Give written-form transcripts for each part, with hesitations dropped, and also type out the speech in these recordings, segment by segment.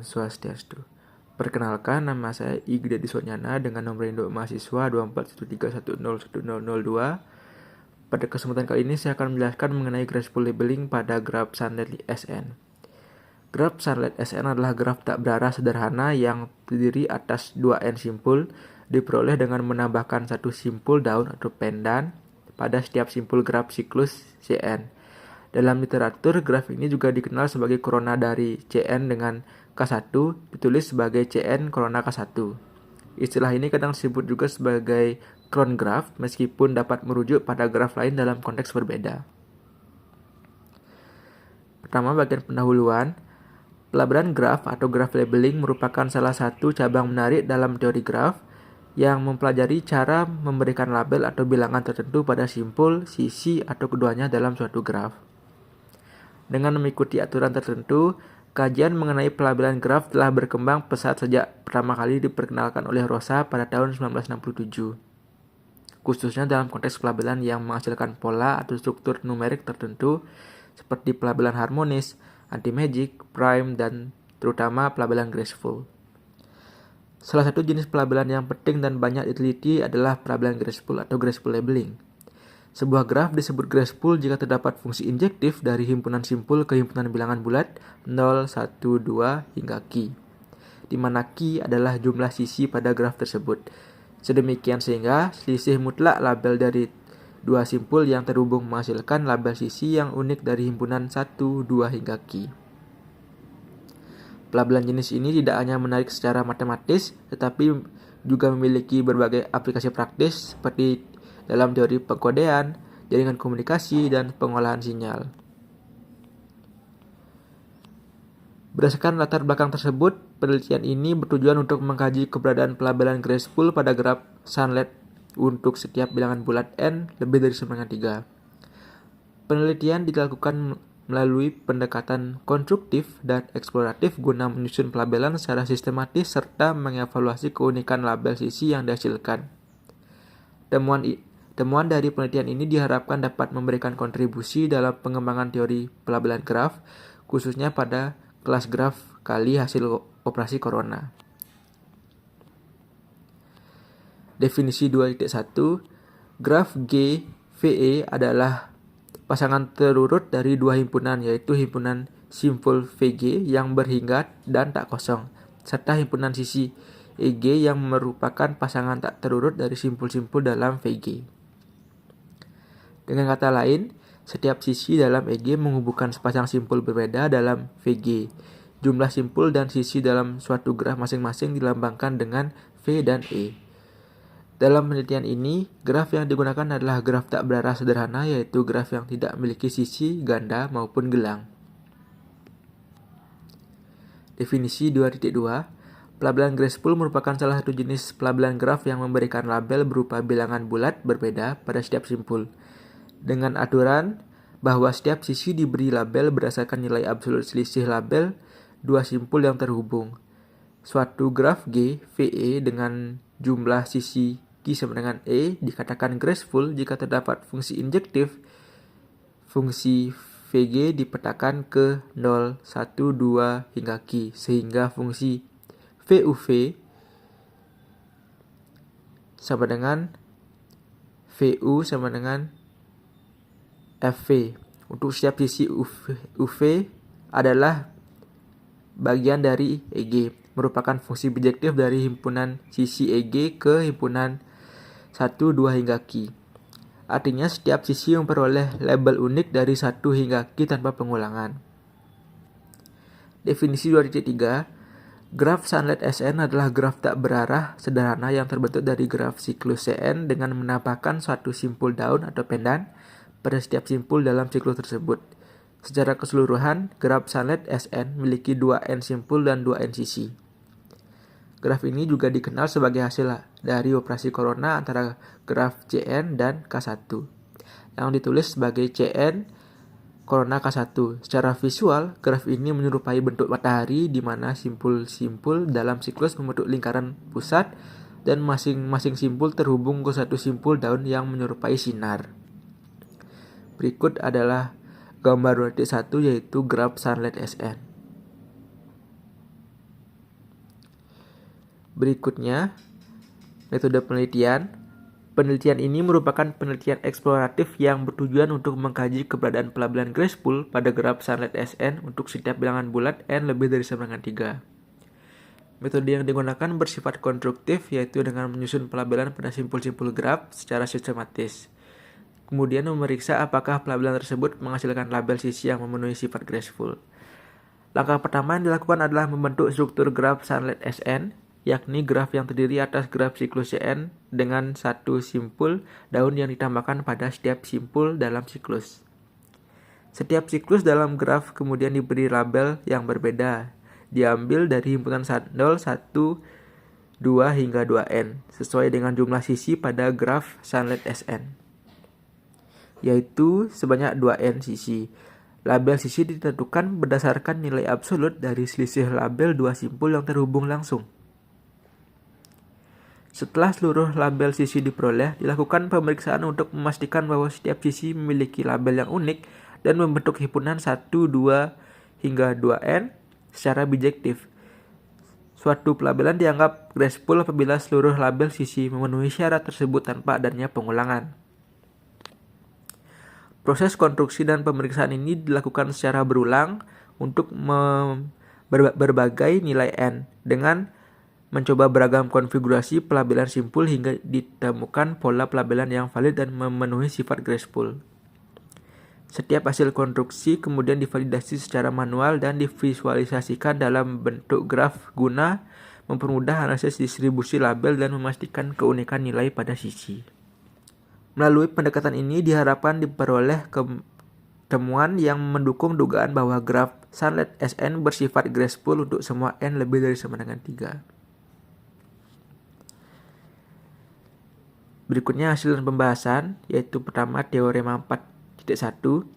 Swastiastu. Perkenalkan, nama saya Igda Disonyana dengan nomor induk mahasiswa 2413101002. Pada kesempatan kali ini saya akan menjelaskan mengenai graceful labeling pada graf Sunlight SN. Graf Sunlight SN adalah graf tak berarah sederhana yang terdiri atas 2N simpul diperoleh dengan menambahkan satu simpul daun atau pendan pada setiap simpul graf siklus Cn. Dalam literatur, graf ini juga dikenal sebagai korona dari Cn dengan K1, ditulis sebagai Cn korona K1. Istilah ini kadang disebut juga sebagai Cron graph, meskipun dapat merujuk pada graf lain dalam konteks berbeda. Pertama, bagian pendahuluan. Pelabelan graf atau graph labeling merupakan salah satu cabang menarik dalam teori graf yang mempelajari cara memberikan label atau bilangan tertentu pada simpul, sisi, atau keduanya dalam suatu graf. Dengan mengikuti aturan tertentu, kajian mengenai pelabelan graf telah berkembang pesat sejak pertama kali diperkenalkan oleh Rosa pada tahun 1967. Khususnya dalam konteks pelabelan yang menghasilkan pola atau struktur numerik tertentu seperti pelabelan harmonis, anti-magic, prime, dan terutama pelabelan graceful. Salah satu jenis pelabelan yang penting dan banyak diteliti adalah pelabelan graceful atau graceful labeling. Sebuah graf disebut graceful jika terdapat fungsi injektif dari himpunan simpul ke himpunan bilangan bulat 0, 1, 2, hingga Q, di mana Q adalah jumlah sisi pada graf tersebut. Sedemikian sehingga selisih mutlak label dari dua simpul yang terhubung menghasilkan label sisi yang unik dari himpunan 1, 2, hingga Q. Pelabelan jenis ini tidak hanya menarik secara matematis, tetapi juga memiliki berbagai aplikasi praktis seperti dalam teori pengkodean, jaringan komunikasi, dan pengolahan sinyal. Berdasarkan latar belakang tersebut, penelitian ini bertujuan untuk mengkaji keberadaan pelabelan graceful pada graf Sunlight untuk setiap bilangan bulat n lebih dari 9/3. Penelitian dilakukan melalui pendekatan konstruktif dan eksploratif guna menyusun pelabelan secara sistematis serta mengevaluasi keunikan label sisi yang dihasilkan. Temuan dari penelitian ini diharapkan dapat memberikan kontribusi dalam pengembangan teori pelabelan graf, khususnya pada kelas graf kali hasil operasi corona. Definisi 2.1, graf GVE adalah pasangan terurut dari dua himpunan, yaitu himpunan simpul VG yang berhingga dan tak kosong, serta himpunan sisi EG yang merupakan pasangan tak terurut dari simpul-simpul dalam VG. Dengan kata lain, setiap sisi dalam EG menghubungkan sepasang simpul berbeda dalam VG. Jumlah simpul dan sisi dalam suatu graf masing-masing dilambangkan dengan V dan E. Dalam penelitian ini, graf yang digunakan adalah graf tak berarah sederhana, yaitu graf yang tidak memiliki sisi, ganda, maupun gelang. Definisi 2.2, pelabelan graceful merupakan salah satu jenis pelabelan graf yang memberikan label berupa bilangan bulat berbeda pada setiap simpul, dengan aturan bahwa setiap sisi diberi label berdasarkan nilai absolut selisih label dua simpul yang terhubung. Suatu graf G, VE dengan jumlah sisi Q sama dengan E dikatakan graceful jika terdapat fungsi injektif fungsi VG dipetakan ke 0, 1, 2, hingga Q, sehingga fungsi VUV sama dengan VU sama dengan FV. Untuk setiap sisi UV adalah bagian dari EG, merupakan fungsi bijektif dari himpunan sisi EG ke himpunan 1, 2, hingga Q. Artinya setiap sisi memperoleh label unik dari 1 hingga Q tanpa pengulangan. Definisi 2.3, graf Sunlight SN adalah graf tak berarah sederhana yang terbentuk dari graf siklus Cn dengan menambahkan suatu simpul daun atau pendan pada setiap simpul dalam siklus tersebut. Secara keseluruhan, graf Sunlight SN memiliki 2N simpul dan 2N sisi. Graf ini juga dikenal sebagai hasil dari operasi corona antara graf Cn dan K1, yang ditulis sebagai Cn korona K1. Secara visual, graf ini menyerupai bentuk matahari di mana simpul-simpul dalam siklus membentuk lingkaran pusat dan masing-masing simpul terhubung ke satu simpul daun yang menyerupai sinar. Berikut adalah gambar 2.1 yaitu graf Sunlight SN. Berikutnya, metode penelitian. Penelitian ini merupakan penelitian eksploratif yang bertujuan untuk mengkaji keberadaan pelabelan graceful pada graf Sunlight SN untuk setiap bilangan bulat n lebih dari sama dengan 3. Metode yang digunakan bersifat konstruktif, yaitu dengan menyusun pelabelan pada simpul-simpul graf secara sistematis. Kemudian memeriksa apakah pelabelan tersebut menghasilkan label sisi yang memenuhi sifat graceful. Langkah pertama yang dilakukan adalah membentuk struktur graf Sunlight SN, yakni graf yang terdiri atas graf siklus Cn dengan satu simpul daun yang ditambahkan pada setiap simpul dalam siklus. Setiap siklus dalam graf kemudian diberi label yang berbeda, diambil dari himpunan 0, 1, 2 hingga 2n, sesuai dengan jumlah sisi pada graf Sunlight SN, yaitu sebanyak 2n sisi. Label sisi ditentukan berdasarkan nilai absolut dari selisih label dua simpul yang terhubung langsung. Setelah seluruh label sisi diperoleh, dilakukan pemeriksaan untuk memastikan bahwa setiap sisi memiliki label yang unik dan membentuk himpunan 1, 2, hingga 2n secara bijektif. Suatu pelabelan dianggap graceful apabila seluruh label sisi memenuhi syarat tersebut tanpa adanya pengulangan. Proses konstruksi dan pemeriksaan ini dilakukan secara berulang untuk berbagai nilai n dengan mencoba beragam konfigurasi pelabelan simpul hingga ditemukan pola pelabelan yang valid dan memenuhi sifat graceful. Setiap hasil konstruksi kemudian divalidasi secara manual dan divisualisasikan dalam bentuk graf guna mempermudah analisis distribusi label dan memastikan keunikan nilai pada sisi. Melalui pendekatan ini diharapkan diperoleh temuan yang mendukung dugaan bahwa graf Sunlight SN bersifat graceful untuk semua n lebih dari sama dengan 3. Berikutnya hasil pembahasan, yaitu pertama teorema 4.1.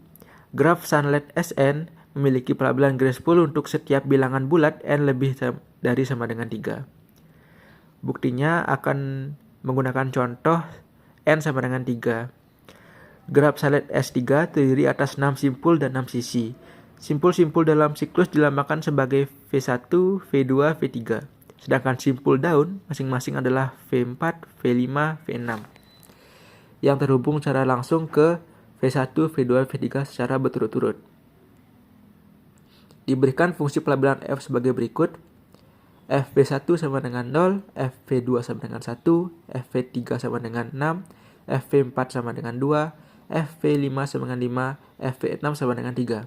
Graf Sunlight SN memiliki pelabelan graceful untuk setiap bilangan bulat n lebih dari sama dengan 3. Buktinya akan menggunakan contoh n sama dengan 3. Graf Sunlight S3 terdiri atas 6 simpul dan 6 sisi. Simpul-simpul dalam siklus dilambangkan sebagai V1, V2, V3. Sedangkan simpul daun masing-masing adalah V4, V5, V6 yang terhubung secara langsung ke V1, V2, V3 secara berturut-turut. Diberikan fungsi pelabelan f sebagai berikut. Fv1 sama dengan 0, Fv2 sama dengan 1, Fv3 sama dengan 6, Fv4 sama dengan 2, Fv5 sama dengan 5, Fv6 sama dengan 3.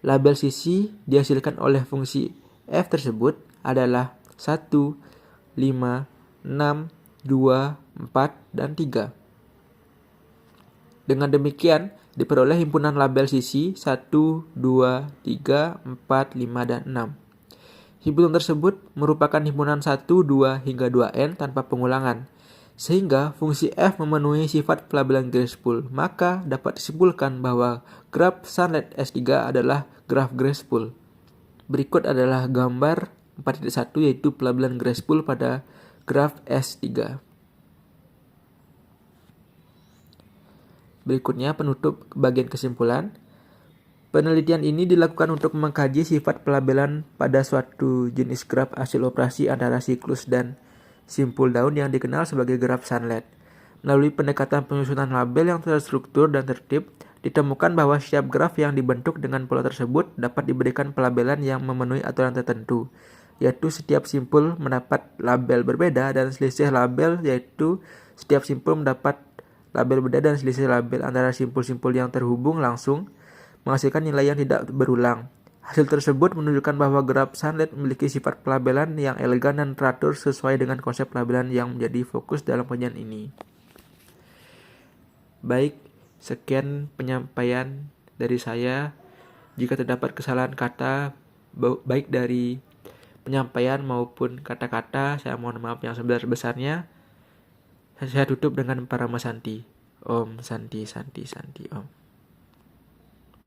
Label sisi dihasilkan oleh fungsi f tersebut adalah 1, 5, 6, 2, 4, dan 3. Dengan demikian, diperoleh himpunan label sisi 1, 2, 3, 4, 5, dan 6. Himpunan tersebut merupakan himpunan 1, 2, hingga 2n tanpa pengulangan, sehingga fungsi f memenuhi sifat pelabelan graceful, maka dapat disimpulkan bahwa graf Sunlight S3 adalah graf graceful. Berikut adalah gambar 4.1 yaitu pelabelan graceful pada graf S3. Berikutnya penutup bagian kesimpulan. Penelitian ini dilakukan untuk mengkaji sifat pelabelan pada suatu jenis graf hasil operasi antara siklus dan simpul daun yang dikenal sebagai graf Sunlight. Melalui pendekatan penyusunan label yang terstruktur dan tertib, ditemukan bahwa setiap graf yang dibentuk dengan pola tersebut dapat diberikan pelabelan yang memenuhi aturan tertentu, yaitu setiap simpul mendapat label berbeda dan selisih label, yaitu setiap simpul mendapat label berbeda dan selisih label antara simpul-simpul yang terhubung langsung, menghasilkan nilai yang tidak berulang. Hasil tersebut menunjukkan bahwa graf Sunlight memiliki sifat pelabelan yang elegan dan teratur sesuai dengan konsep pelabelan yang menjadi fokus dalam penelitian ini. Baik, sekian penyampaian dari saya. Jika terdapat kesalahan kata, baik dari penyampaian maupun kata-kata, saya mohon maaf yang sebesar-besarnya. Saya tutup dengan Parama Santi. Om Santi Santi Santi Om.